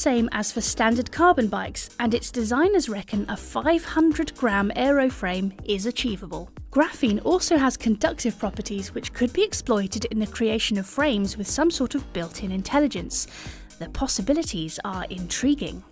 same as for standard carbon bikes, and its designers reckon a 500-gram aeroframe is achievable. Graphene also has conductive properties which could be exploited in the creation of frames with some sort of built-in intelligence. The possibilities are intriguing.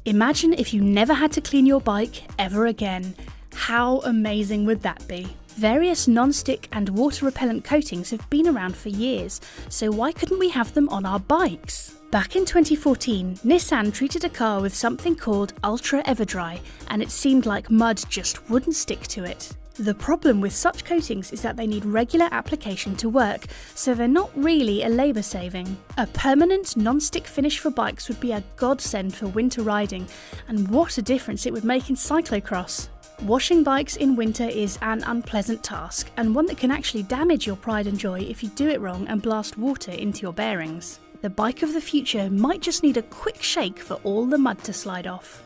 Imagine if you never had to clean your bike ever again. How amazing would that be? Various non-stick and water-repellent coatings have been around for years, so why couldn't we have them on our bikes? Back in 2014, Nissan treated a car with something called Ultra Everdry, and it seemed like mud just wouldn't stick to it. The problem with such coatings is that they need regular application to work, so they're not really a labour saving. A permanent non-stick finish for bikes would be a godsend for winter riding, and what a difference it would make in cyclocross. Washing bikes in winter is an unpleasant task, and one that can actually damage your pride and joy if you do it wrong and blast water into your bearings. The bike of the future might just need a quick shake for all the mud to slide off.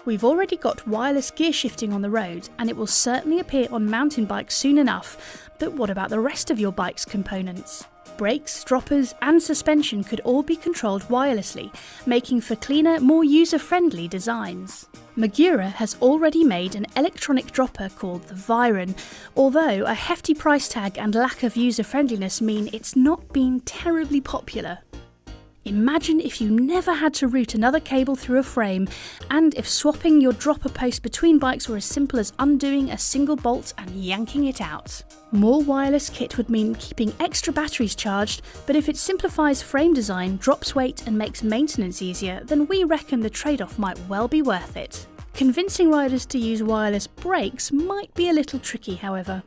We've already got wireless gear shifting on the road, and it will certainly appear on mountain bikes soon enough, but what about the rest of your bike's components? Brakes, droppers and suspension could all be controlled wirelessly, making for cleaner, more user-friendly designs. Magura has already made an electronic dropper called the Viron, although a hefty price tag and lack of user-friendliness mean it's not been terribly popular. Imagine if you never had to route another cable through a frame, and if swapping your dropper post between bikes were as simple as undoing a single bolt and yanking it out. More wireless kit would mean keeping extra batteries charged, but if it simplifies frame design, drops weight and makes maintenance easier, then we reckon the trade-off might well be worth it. Convincing riders to use wireless brakes might be a little tricky, however.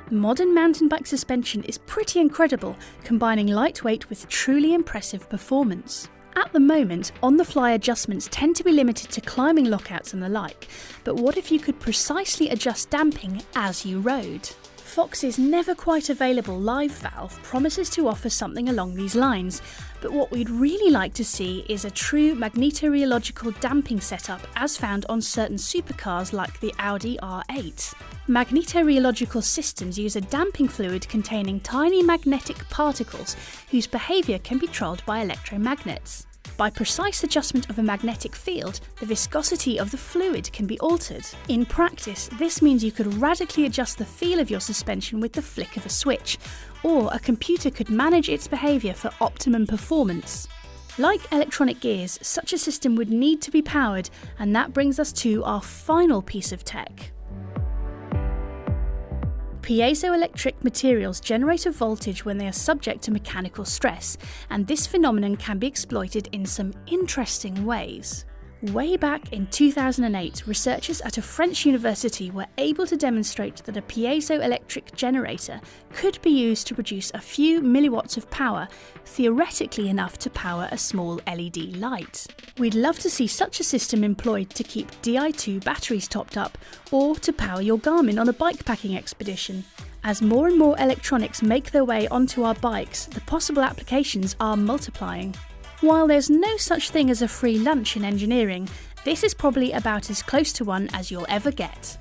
Modern mountain bike suspension is pretty incredible, combining lightweight with truly impressive performance. At the moment, on-the-fly adjustments tend to be limited to climbing lockouts and the like, but what if you could precisely adjust damping as you rode? Fox's never quite available live valve promises to offer something along these lines, but what we'd really like to see is a true magnetorheological damping setup as found on certain supercars like the Audi R8. Magnetorheological systems use a damping fluid containing tiny magnetic particles whose behaviour can be controlled by electromagnets. By precise adjustment of a magnetic field, the viscosity of the fluid can be altered. In practice, this means you could radically adjust the feel of your suspension with the flick of a switch, or a computer could manage its behaviour for optimum performance. Like electronic gears, such a system would need to be powered, and that brings us to our final piece of tech. Piezoelectric materials generate a voltage when they are subject to mechanical stress, and this phenomenon can be exploited in some interesting ways. Way back in 2008, researchers at a French university were able to demonstrate that a piezoelectric generator could be used to produce a few milliwatts of power, theoretically enough to power a small LED light. We'd love to see such a system employed to keep Di2 batteries topped up, or to power your Garmin on a bikepacking expedition. As more and more electronics make their way onto our bikes, the possible applications are multiplying. While there's no such thing as a free lunch in engineering, this is probably about as close to one as you'll ever get.